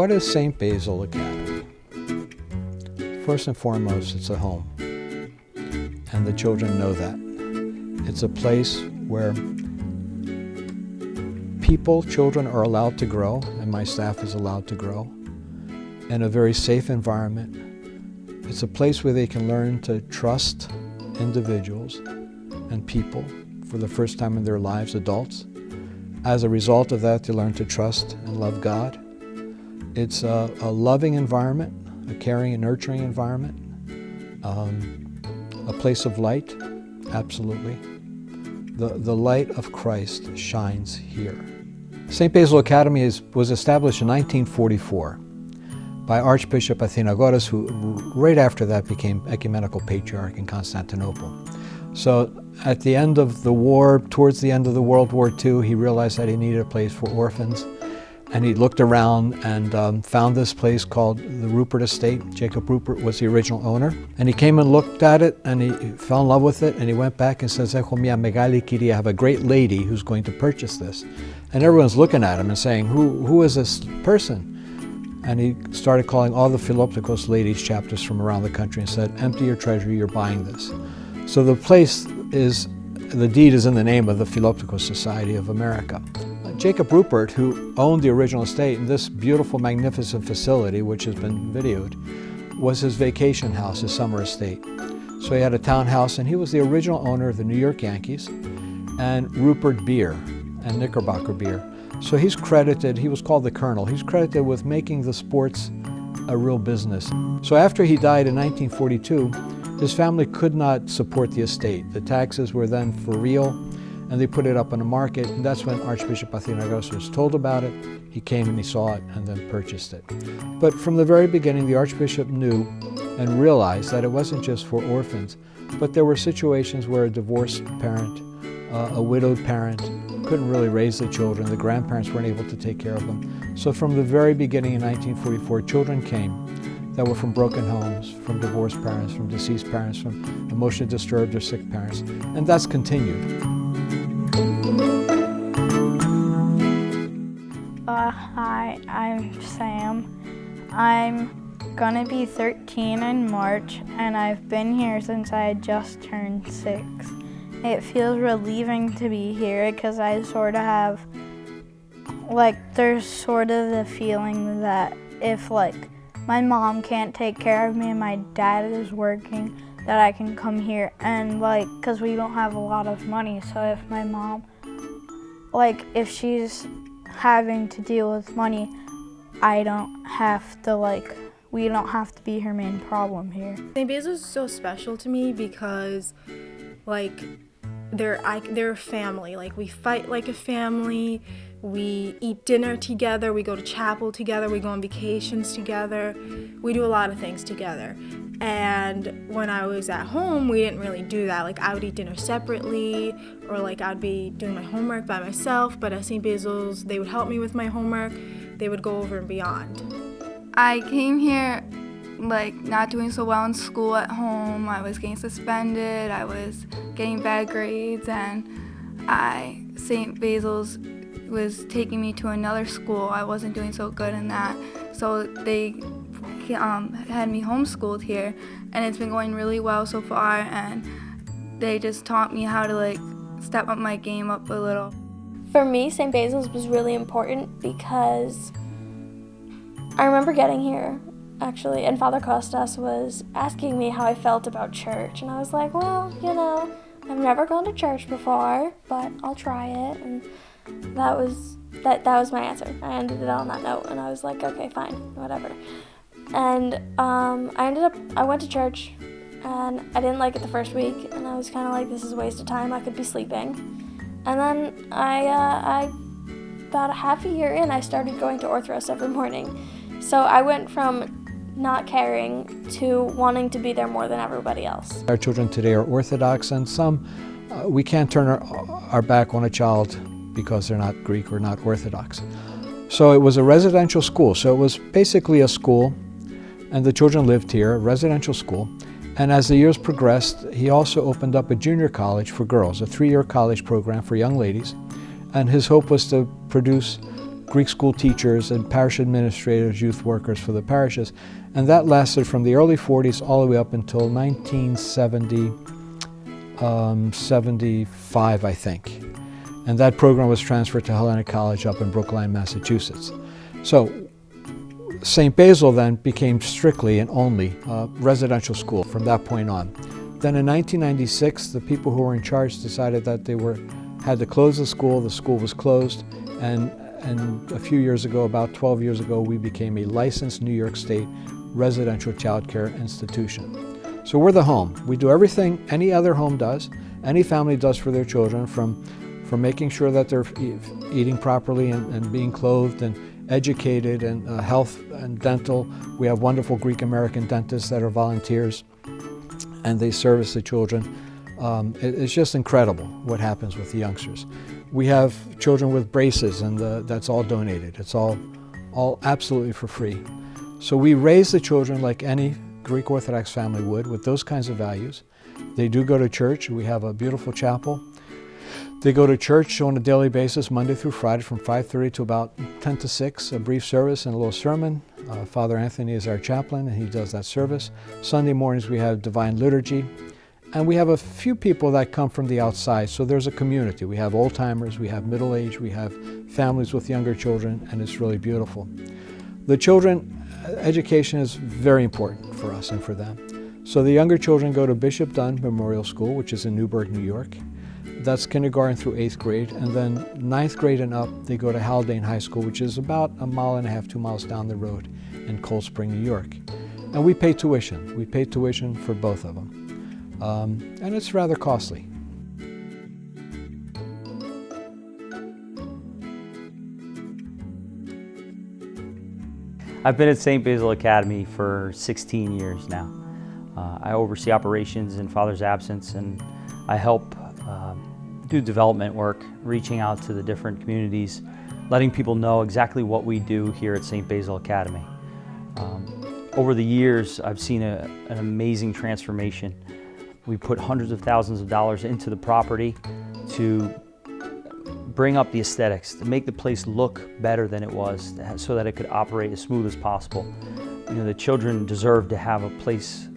What is St. Basil Academy? First and foremost, it's a home, and the children know that. It's a place where children are allowed to grow, and my staff is allowed to grow, in a very safe environment. It's a place where they can learn to trust individuals and people for the first time in their lives, adults. As a result of that, they learn to trust and love God. It's a loving environment, a caring and nurturing environment, a place of light, absolutely. The light of Christ shines here. St. Basil Academy was established in 1944 by Archbishop Athenagoras, who right after that became Ecumenical Patriarch in Constantinople. So at the end of the war, towards the end of the World War II, he realized that he needed a place for orphans. And he looked around and found this place called the Rupert Estate. Jacob Rupert was the original owner. And he came and looked at it, and he fell in love with it, and he went back and says, I have a great lady who's going to purchase this. And everyone's looking at him and saying, who is this person? And he started calling all the Philoptochos ladies chapters from around the country and said, empty your treasury, you're buying this. So the deed is in the name of the Philoptochos Society of America. Jacob Rupert, who owned the original estate, and this beautiful, magnificent facility, which has been videoed, was his vacation house, his summer estate. So he had a townhouse, and he was the original owner of the New York Yankees and Rupert Beer and Knickerbocker Beer. So he's credited, he was called the Colonel, he's credited with making the sports a real business. So after he died in 1942, his family could not support the estate. The taxes were then for real, and they put it up on the market, and that's when Archbishop Athenagoras was told about it. He came and he saw it and then purchased it. But from the very beginning, the Archbishop knew and realized that it wasn't just for orphans, but there were situations where a divorced parent, a widowed parent, couldn't really raise the children. The grandparents weren't able to take care of them. So from the very beginning in 1944, children came that were from broken homes, from divorced parents, from deceased parents, from emotionally disturbed or sick parents, and that's continued. Hi, I'm Sam. I'm gonna be 13 in March, and I've been here since I had just turned 6. It feels relieving to be here because I sort of have, there's sort of the feeling that if, my mom can't take care of me and my dad is working, that I can come here and, because we don't have a lot of money, so if my mom, if she's having to deal with money, I don't have to, we don't have to be her main problem here. St. Basil is so special to me because, they're a family. We fight like a family, we eat dinner together, we go to chapel together, we go on vacations together, we do a lot of things together. And when I was at home, we didn't really do that. I would eat dinner separately, or I'd be doing my homework by myself, but at St. Basil's, they would help me with my homework, they would go over and beyond. I came here not doing so well in school at home. I was getting suspended, I was getting bad grades, and St. Basil's was taking me to another school. I wasn't doing so good in that, so they had me homeschooled here, and it's been going really well so far, and they just taught me how to step up my game up a little. For me, St. Basil's was really important because I remember getting here, actually, and Father Kostas was asking me how I felt about church, and I was like, well, I've never gone to church before, but I'll try it, and that was my answer. I ended it on that note, and I was like, okay, fine, whatever. And I went to church, and I didn't like it the first week, and I was kind of like, this is a waste of time, I could be sleeping. And then I about a half a year in, I started going to Orthros every morning. So I went from not caring to wanting to be there more than everybody else. Our children today are Orthodox, and some, we can't turn our back on a child because they're not Greek or not Orthodox. So it was a residential school. So it was basically a school, and the children lived here, a residential school. And as the years progressed, he also opened up a junior college for girls, a 3-year college program for young ladies. And his hope was to produce Greek school teachers and parish administrators, youth workers for the parishes. And that lasted from the early 40s all the way up until 1975, I think. And that program was transferred to Hellenic College up in Brookline, Massachusetts. So St. Basil then became strictly and only a residential school from that point on. Then in 1996, the people who were in charge decided that they had to close the school. The school was closed, and a few years ago, about 12 years ago, we became a licensed New York State residential child care institution. So we're the home. We do everything any other home does, any family does for their children, from making sure that they're eating properly and being clothed and educated, and health and dental. We have wonderful Greek American dentists that are volunteers, and they service the children. It's just incredible what happens with the youngsters. We have children with braces, and that's all donated. It's all absolutely for free. So we raise the children like any Greek Orthodox family would, with those kinds of values. They do go to church. We have a beautiful chapel. They go to church on a daily basis, Monday through Friday, from 5:30 to about 10 to 6, a brief service and a little sermon. Father Anthony is our chaplain, and he does that service. Sunday mornings we have Divine Liturgy. And we have a few people that come from the outside, so there's a community. We have old-timers, we have middle-aged, we have families with younger children, and it's really beautiful. The children, education is very important for us and for them. So the younger children go to Bishop Dunn Memorial School, which is in Newburgh, New York. That's kindergarten through 8th grade, and then 9th grade and up, they go to Haldane High School, which is about 1.5 miles, 2 miles down the road in Cold Spring, New York. And we pay tuition. We pay tuition for both of them. And it's rather costly. I've been at St. Basil Academy for 16 years now. I oversee operations in Father's absence, and I help do development work, reaching out to the different communities, letting people know exactly what we do here at St. Basil Academy. Over the years, I've seen an amazing transformation. We put hundreds of thousands of dollars into the property to bring up the aesthetics, to make the place look better than it was, so that it could operate as smooth as possible. You know, the children deserve to have a place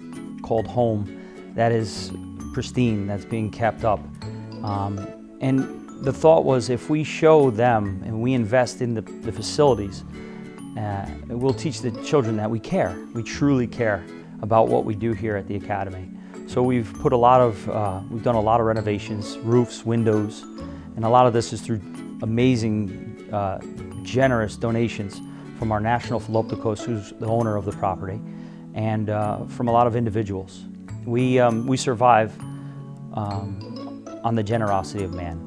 called home that is pristine, that's being kept up. And the thought was, if we show them and we invest in the facilities, we'll teach the children that we care. We truly care about what we do here at the Academy. So we've done a lot of renovations, roofs, windows, and a lot of this is through amazing, generous donations from our National Philoptochos, who's the owner of the property, and from a lot of individuals. We survive on the generosity of man.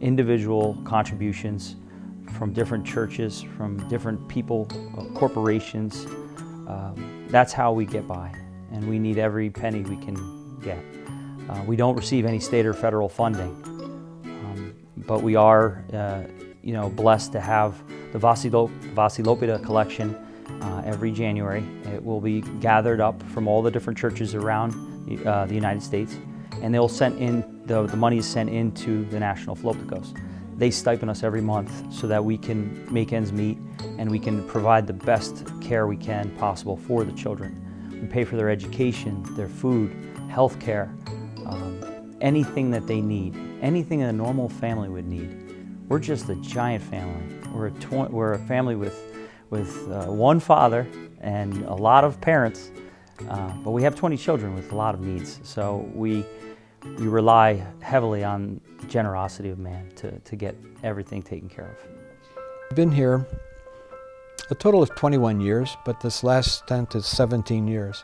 Individual contributions from different churches, from different people, corporations. That's how we get by, and we need every penny we can get. We don't receive any state or federal funding, but we are blessed to have the Vasilopita collection every January. It will be gathered up from all the different churches around the United States, and they'll send in, the money is sent into the National Philoptochos. They stipend us every month so that we can make ends meet and we can provide the best care we can possible for the children. We pay for their education, their food, health care, anything that they need, anything a normal family would need. We're just a giant family. We're a family with one father and a lot of parents, but we have 20 children with a lot of needs. So we rely heavily on the generosity of man to get everything taken care of. I've been here a total of 21 years, but this last stint is 17 years.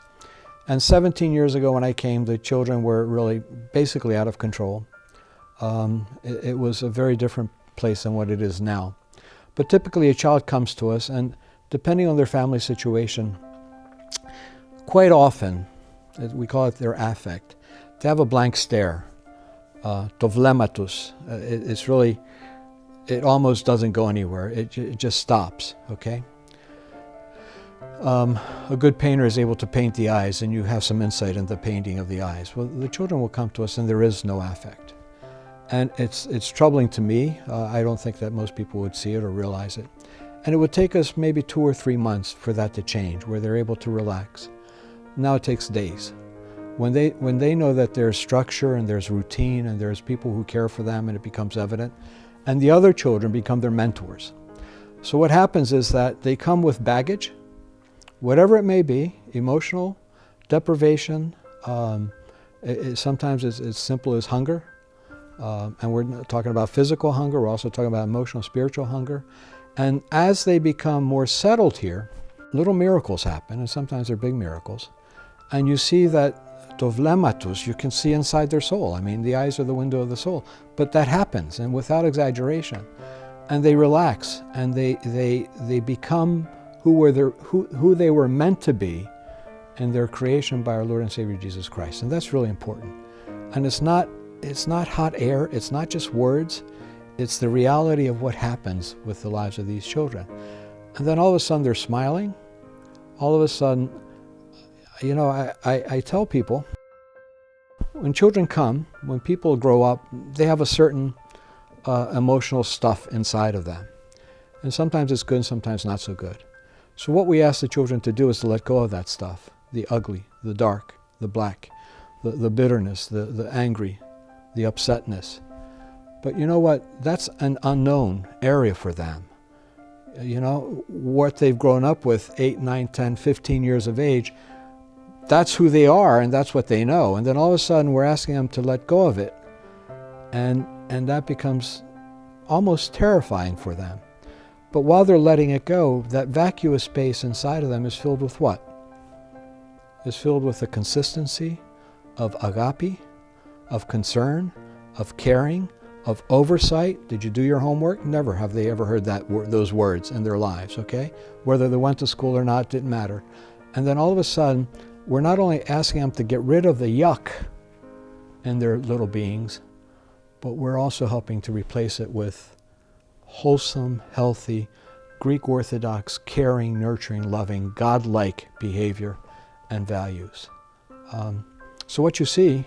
And 17 years ago when I came, the children were really basically out of control. It was a very different place than what it is now. But typically a child comes to us, and depending on their family situation, quite often, we call it their affect, they have a blank stare, to vlematus. It's really, it almost doesn't go anywhere. It just stops, okay? A good painter is able to paint the eyes, and you have some insight into the painting of the eyes. Well, the children will come to us and there is no affect. And it's troubling to me. I don't think that most people would see it or realize it. And it would take us maybe 2 or 3 months for that to change, where they're able to relax. Now it takes days. When they know that there's structure and there's routine and there's people who care for them and it becomes evident, and the other children become their mentors. So what happens is that they come with baggage, whatever it may be, emotional, deprivation, sometimes it's as simple as hunger, and we're not talking about physical hunger, we're also talking about emotional, spiritual hunger. And as they become more settled here, little miracles happen, and sometimes they're big miracles. And you see that dovlematus, you can see inside their soul. I mean, the eyes are the window of the soul. But that happens, and without exaggeration. And they relax, and they become who they were meant to be in their creation by our Lord and Savior Jesus Christ. And that's really important. And it's not hot air, it's not just words, it's the reality of what happens with the lives of these children. And then all of a sudden they're smiling. All of a sudden, you know, I tell people, when children come, when people grow up, they have a certain emotional stuff inside of them. And sometimes it's good and sometimes not so good. So what we ask the children to do is to let go of that stuff, the ugly, the dark, the black, the bitterness, the angry, the upsetness. But you know what? That's an unknown area for them. You know, what they've grown up with 8, 9, 10, 15 years of age, that's who they are and that's what they know. And then all of a sudden we're asking them to let go of it. And that becomes almost terrifying for them. But while they're letting it go, that vacuous space inside of them is filled with what? It's filled with the consistency of agape, of concern, of caring, of oversight. Did you do your homework? Never have they ever heard those words in their lives, okay? Whether they went to school or not, didn't matter. And then all of a sudden, we're not only asking them to get rid of the yuck in their little beings, but we're also helping to replace it with wholesome, healthy, Greek Orthodox, caring, nurturing, loving, God-like behavior and values. So what you see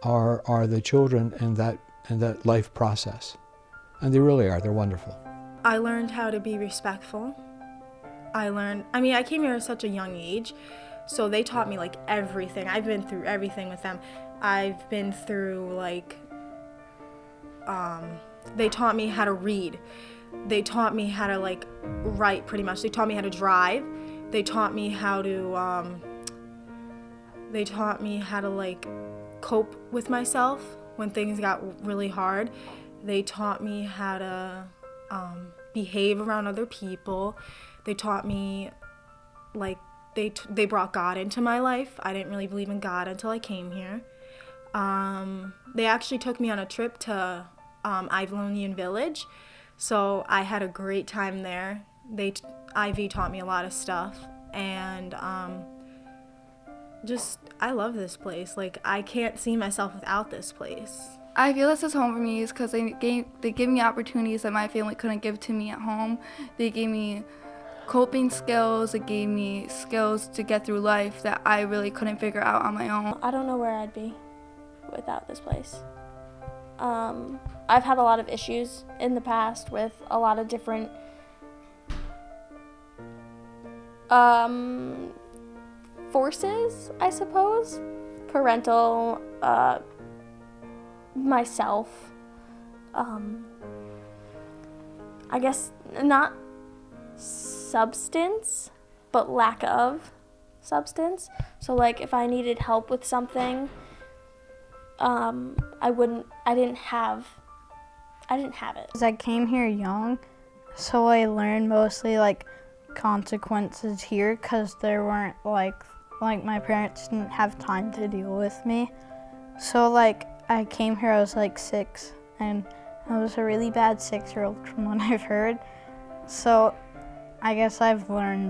are the children in that life process. And they really are, they're wonderful. I learned how to be respectful. I came here at such a young age, so they taught me like everything. I've been through everything with them. I've been through they taught me how to read. They taught me how to write pretty much. They taught me how to drive. They taught me how to, cope with myself when things got really hard. They taught me how to behave around other people. They taught me, they brought God into my life. I didn't really believe in God until I came here. They actually took me on a trip to Ivalonian Village, so I had a great time there. Ivy taught me a lot of stuff, and I love this place. I can't see myself without this place. I feel this is home for me is because they give me opportunities that my family couldn't give to me at home. They gave me coping skills, it gave me skills to get through life that I really couldn't figure out on my own. I don't know where I'd be without this place. I've had a lot of issues in the past with a lot of different forces, I suppose. Parental, myself. I guess not substance, but lack of substance. So if I needed help with something, I didn't have it. Because I came here young, so I learned mostly consequences here because there weren't like my parents didn't have time to deal with me. So I came here, I was 6, and I was a really bad 6-year-old from what I've heard. So I guess I've learned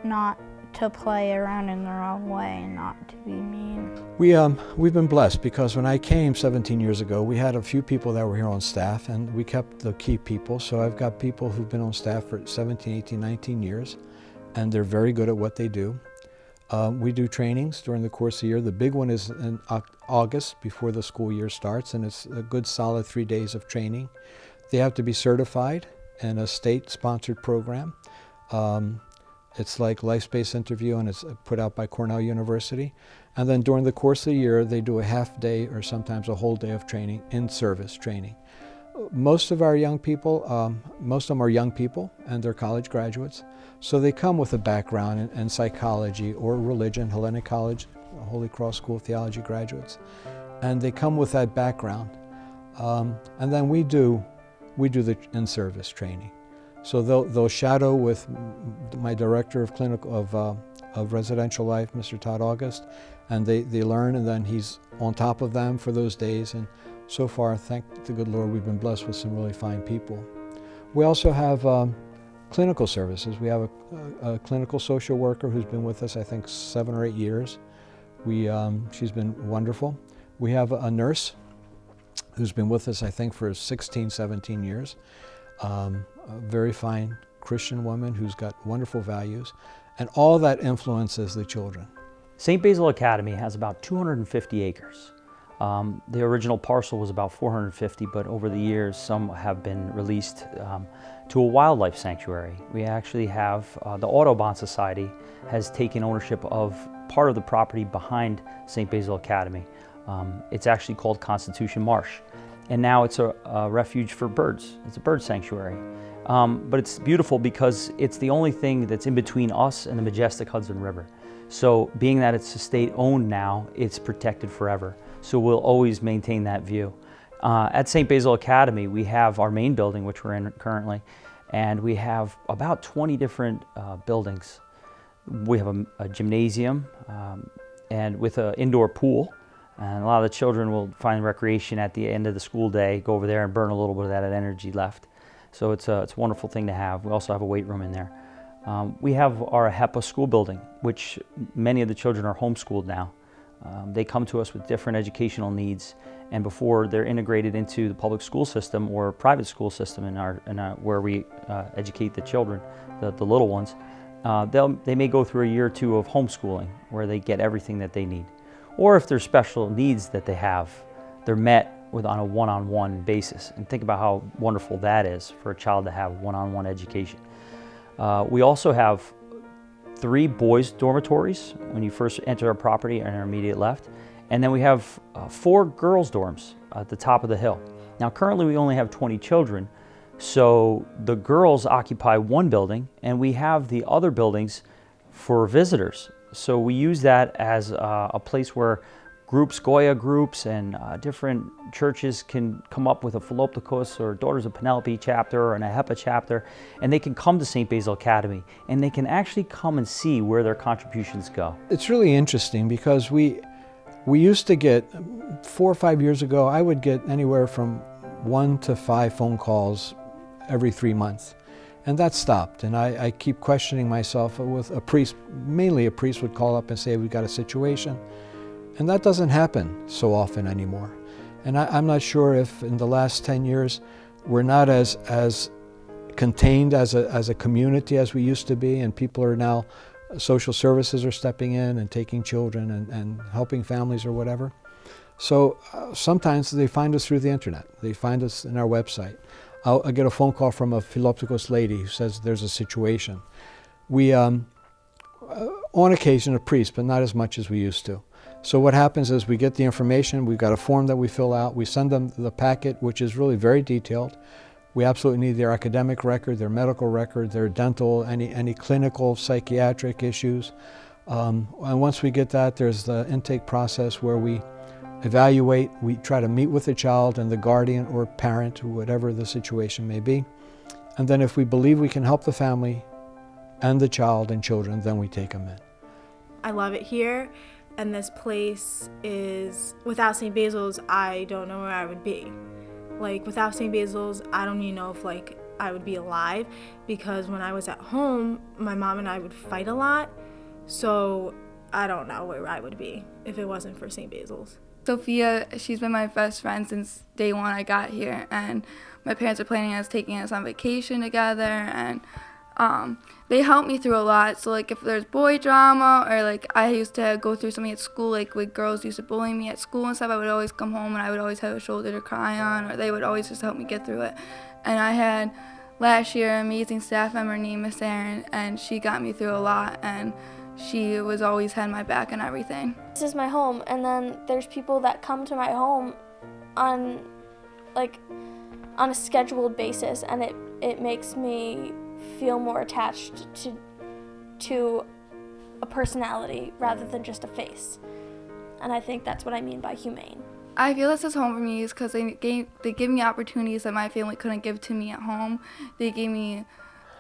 not to play around in the wrong way and not to be mean. We've been blessed because when I came 17 years ago, we had a few people that were here on staff, and we kept the key people. So I've got people who've been on staff for 17, 18, 19 years, and they're very good at what they do. We do trainings during the course of the year. The big one is in August before the school year starts, and it's a good solid 3 days of training. They have to be certified in a state-sponsored program. It's like Life-Based Interview, and it's put out by Cornell University. And then during the course of the year, they do a half day or sometimes a whole day of training, in-service training. Most of our young people, most of them are young people and they're college graduates. So they come with a background in psychology or religion, Hellenic College, Holy Cross School of Theology graduates. And they come with that background. And then we do the in-service training. So they'll shadow with my director of residential life, Mr. Todd August, and they learn, and then he's on top of them for those days. And so far, thank the good Lord, we've been blessed with some really fine people. We also have clinical services. We have a clinical social worker who's been with us, I think, 7 or 8 years. She's been wonderful. We have a nurse who's been with us, I think, for 16, 17 years. A very fine Christian woman who's got wonderful values, and all that influences the children. St. Basil Academy has about 250 acres. The original parcel was about 450, but over the years some have been released to a wildlife sanctuary. We actually have, the Audubon Society has taken ownership of part of the property behind St. Basil Academy. It's actually called Constitution Marsh. And now it's a refuge for birds. It's a bird sanctuary. But it's beautiful because it's the only thing that's in between us and the majestic Hudson River. So being that it's state owned now, it's protected forever. So we'll always maintain that view. At St. Basil Academy, we have our main building, which we're in currently, and we have about 20 different buildings. We have a gymnasium and with an indoor pool. And a lot of the children will find recreation at the end of the school day, go over there and burn a little bit of that energy left. So it's a wonderful thing to have. We also have a weight room in there. We have our HEPA school building, which many of the children are homeschooled now. They come to us with different educational needs, and before they're integrated into the public school system or private school system where we educate the children, the little ones, they may go through a year or two of homeschooling where they get everything that they need. Or if there's special needs that they have, they're met on a one-on-one basis. And think about how wonderful that is for a child to have one-on-one education. We also have 3 boys' dormitories when you first enter our property on our immediate left. And then we have 4 girls' dorms at the top of the hill. Now currently we only have 20 children, so the girls occupy one building and we have the other buildings for visitors. So we use that as a place where groups, Goya groups, and different churches can come up with a Philoptochos or Daughters of Penelope chapter and a HEPA chapter, and they can come to St. Basil Academy, and they can actually come and see where their contributions go. It's really interesting because we used to get, 4 or 5 years ago, I would get anywhere from 1 to 5 phone calls every 3 months. And that stopped, and I keep questioning myself with a priest. Mainly a priest would call up and say, we've got a situation. And that doesn't happen so often anymore. And I'm not sure if in the last 10 years we're not as contained as a community as we used to be, and people are now, social services are stepping in and taking children and helping families or whatever. So sometimes they find us through the internet. They find us in our website. I'll get a phone call from a Philoptochos lady who says there's a situation. We, on occasion, a priest, but not as much as we used to. So what happens is we get the information, we've got a form that we fill out, we send them the packet, which is really very detailed. We absolutely need their academic record, their medical record, their dental, any clinical, psychiatric issues. And once we get that, there's the intake process where we evaluate, we try to meet with the child and the guardian or parent, whatever the situation may be. And then if we believe we can help the family and the child and children, then we take them in. I love it here, and this place is, without St. Basil's, I don't know where I would be. Like, without St. Basil's, I don't even know if, like, I would be alive, because when I was at home, my mom and I would fight a lot, so I don't know where I would be if it wasn't for St. Basil's. Sophia, she's been my best friend since day one I got here, and my parents are planning on taking us on vacation together, and they help me through a lot. So like if there's boy drama, or like I used to go through something at school, like when girls used to bully me at school and stuff, I would always come home and I would always have a shoulder to cry on, or they would always just help me get through it. And I had last year, an amazing staff member named Miss Erin, and she got me through a lot, and she was always had my back and everything. This is my home, and then there's people that come to my home on a scheduled basis, and it makes me feel more attached to a personality rather than just a face. And I think that's what I mean by humane. I feel this is home for me is because they give me opportunities that my family couldn't give to me at home. They gave me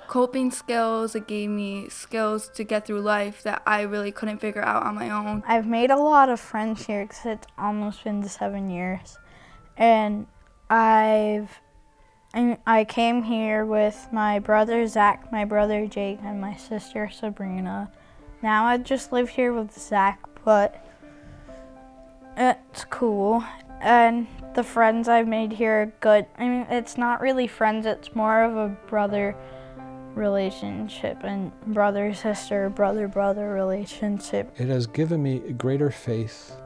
coping skills, it gave me skills to get through life that I really couldn't figure out on my own. I've made a lot of friends here because it's almost been 7 years. And I came here with my brother Zach, my brother Jake, and my sister Sabrina. Now I just live here with Zach, but it's cool. And the friends I've made here are good. I mean, it's not really friends, it's more of a brother relationship and brother-sister, brother-brother relationship. It has given me greater faith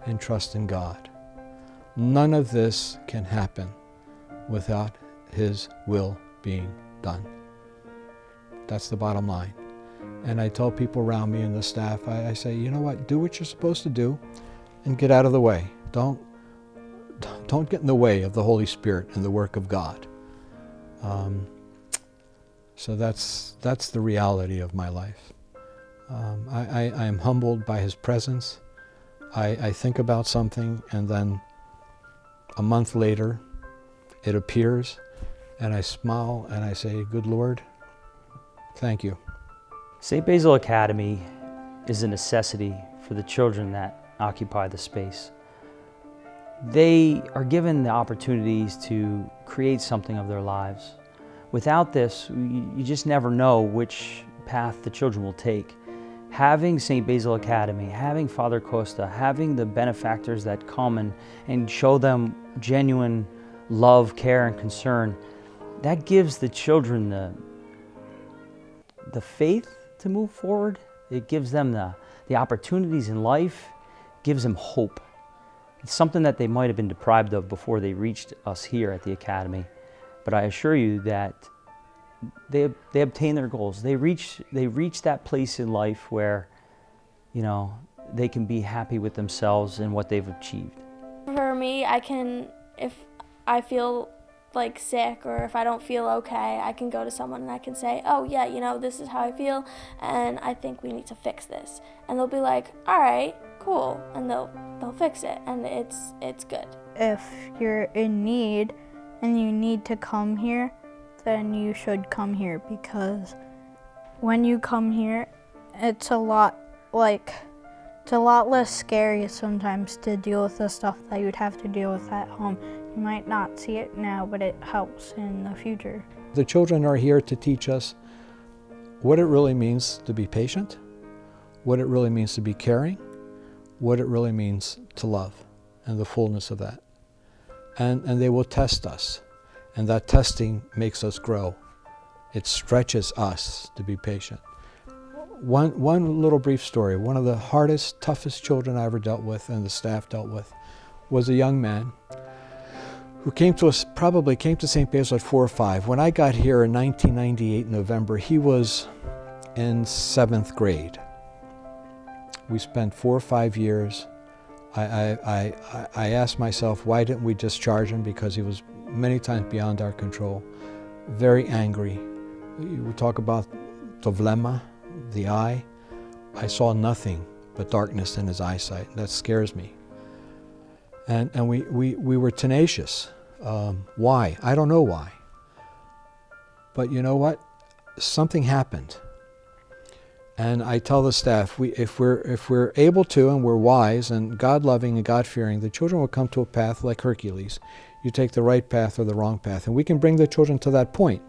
and trust in God. None of this can happen without His will being done. That's the bottom line. And I tell people around me and the staff, I say, you know what, do what you're supposed to do and get out of the way. Don't get in the way of the Holy Spirit and the work of God. So that's the reality of my life. I am humbled by His presence. I think about something, and then a month later it appears, and I smile and I say, good Lord, thank you. St. Basil Academy is a necessity for the children that occupy the space. They are given the opportunities to create something of their lives. Without this, you just never know which path the children will take. Having St. Basil Academy, having Father Costa, having the benefactors that come and show them genuine love, care, and concern, that gives the children the faith to move forward. It gives them the opportunities in life, gives them hope. It's something that they might have been deprived of before they reached us here at the Academy. But I assure you that they obtain their goals. They reach that place in life where, you know, they can be happy with themselves and what they've achieved. For me, if I feel like sick or if I don't feel okay, I can go to someone and I can say, oh yeah, you know, this is how I feel and I think we need to fix this. And they'll be like, all right, cool. And they'll fix it, and it's good. If you're in need and you need to come here, then you should come here, because when you come here, it's a lot less scary sometimes to deal with the stuff that you'd have to deal with at home. You might not see it now, but it helps in the future. The children are here to teach us what it really means to be patient, what it really means to be caring, what it really means to love, and the fullness of that. And they will test us, and that testing makes us grow. It stretches us to be patient. One little brief story. One of the hardest, toughest children I ever dealt with and the staff dealt with was a young man who came to St. Basil at 4 or 5. When I got here in 1998 in November, he was in 7th grade. We spent 4 or 5 years. I asked myself, why didn't we discharge him? Because he was many times beyond our control. Very angry. We talk about tovlema, the eye. I saw nothing but darkness in his eyesight. That scares me. And we were tenacious. Why? I don't know why. But you know what? Something happened. And I tell the staff, if we're able to and we're wise and God-loving and God-fearing, the children will come to a path like Hercules. You take the right path or the wrong path. And we can bring the children to that point.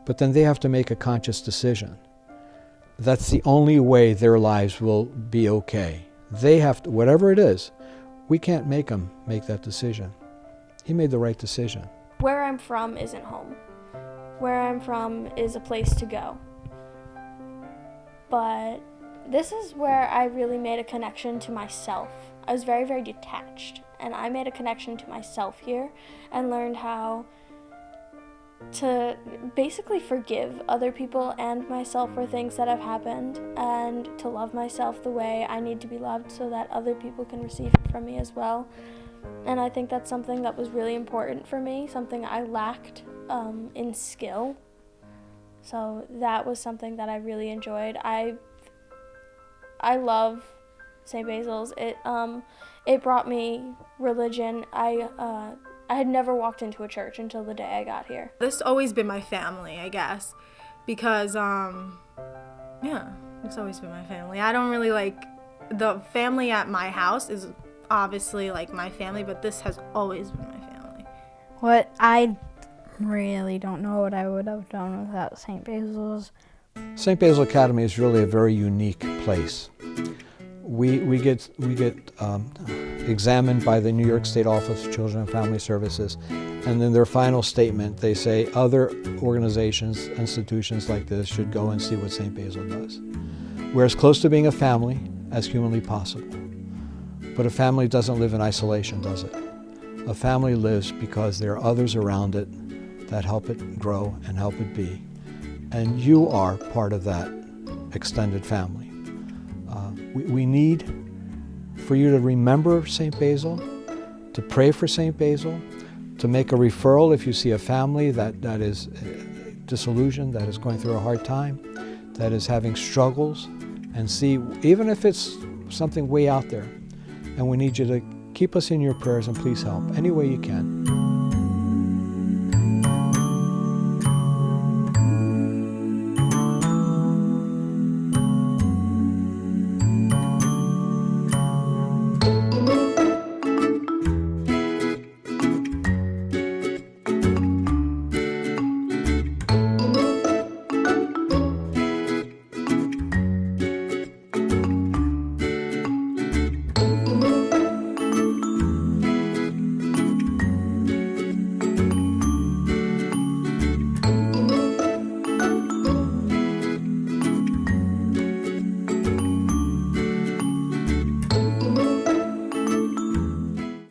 But then they have to make a conscious decision. That's the only way their lives will be okay. They have to, whatever it is, we can't make them make that decision. He made the right decision. Where I'm from isn't home. Where I'm from is a place to go. But this is where I really made a connection to myself. I was very, very detached, and I made a connection to myself here and learned how to basically forgive other people and myself for things that have happened, and to love myself the way I need to be loved so that other people can receive it from me as well. And I think that's something that was really important for me, something I lacked in skill. So that was something that I really enjoyed. I love St. Basil's. It brought me religion. I had never walked into a church until the day I got here. This has always been my family, I guess, because yeah, it's always been my family. I don't really the family at my house is obviously like my family, but this has always been my family. What I really don't know what I would have done without St. Basil's. St. Basil Academy is really a very unique place. We get examined by the New York State Office of Children and Family Services, and in their final statement they say other organizations, institutions like this should go and see what St. Basil does. We're as close to being a family as humanly possible. But a family doesn't live in isolation, does it? A family lives because there are others around it that help it grow and help it be. And you are part of that extended family. We need for you to remember St. Basil, to pray for St. Basil, to make a referral if you see a family that is disillusioned, that is going through a hard time, that is having struggles, and see, even if it's something way out there, and we need you to keep us in your prayers and please help any way you can.